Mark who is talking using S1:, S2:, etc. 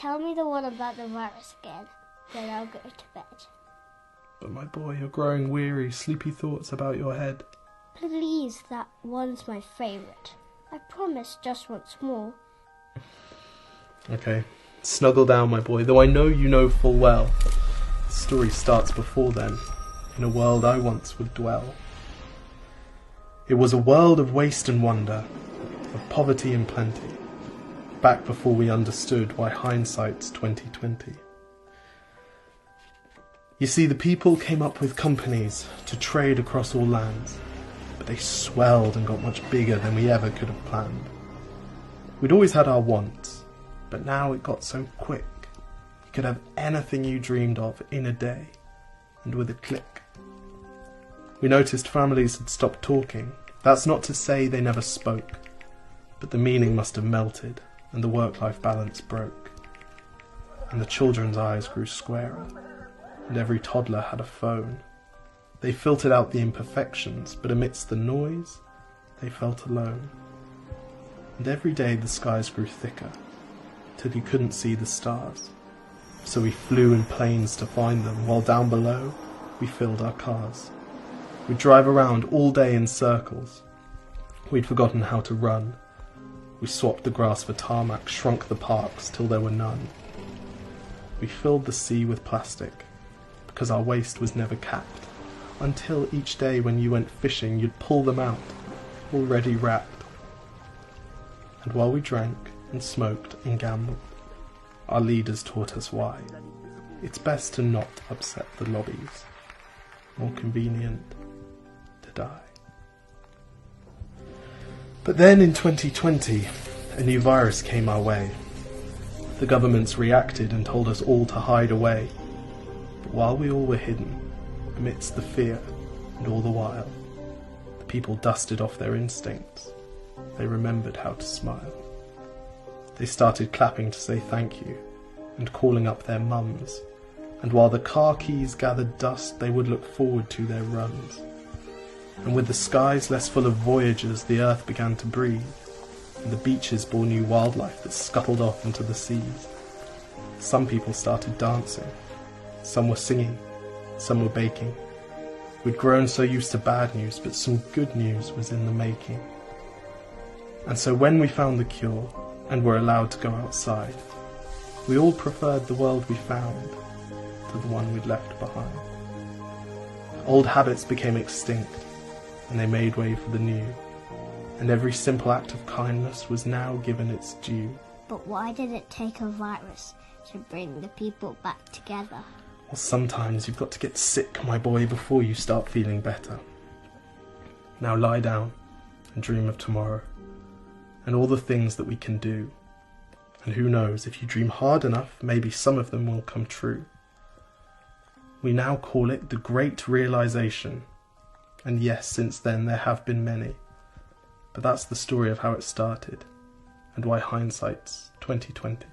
S1: Tell me the one about the virus again, then I'll go to bed.
S2: But my boy, you're growing weary, sleepy thoughts about your head.
S1: Please, that one's my favourite. I promise just once more.
S2: Okay, snuggle down, my boy, though I know you know full well. The story starts before then, in a world I once would dwell. It was a world of waste and wonder, of poverty and plenty, back before we understood why hindsight's 2020. You see, the people came up with companies to trade across all lands, but they swelled and got much bigger than we ever could have planned. We'd always had our wants, but now it got so quick. You could have anything you dreamed of in a day, and with a click. We noticed families had stopped talking. That's not to say they never spoke, but the meaning must have melted, and the work-life balance broke. And the children's eyes grew squarer, and every toddler had a phone. They filtered out the imperfections, but amidst the noise, they felt alone. And every day the skies grew thicker, till you couldn't see the stars. So we flew in planes to find them, while down below we filled our cars. We'd drive around all day in circles. We'd forgotten how to run. We swapped the grass for tarmac, shrunk the parks till there were none. We filled the sea with plastic, because our waste was never capped, until each day when you went fishing you'd pull them out, already wrapped. And while we drank and smoked and gambled, our leaders taught us why. It's best to not upset the lobbies. More convenient to die. But then in 2020, a new virus came our way. The governments reacted and told us all to hide away. But while we all were hidden, amidst the fear and all the while, the people dusted off their instincts. They remembered how to smile. They started clapping to say thank you, and calling up their mums. And while the car keys gathered dust, they would look forward to their runs. And with the skies less full of voyagers, the earth began to breathe, and the beaches bore new wildlife that scuttled off into the seas. Some people started dancing, some were singing, some were baking. We'd grown so used to bad news, but some good news was in the making. And so when we found the cure, and were allowed to go outside, we all preferred the world we found to the one we'd left behind. Old habits became extinct, and they made way for the new, and every simple act of kindness was now given its due.
S1: But why did it take a virus to bring the people back together?
S2: Well, sometimes you've got to get sick, my boy, before you start feeling better. Now lie down and dream of tomorrow, and all the things that we can do. And who knows, if you dream hard enough, maybe some of them will come true. We now call it the Great Realization. And yes, since then there have been many. But that's the story of how it started, and why hindsight's 2020.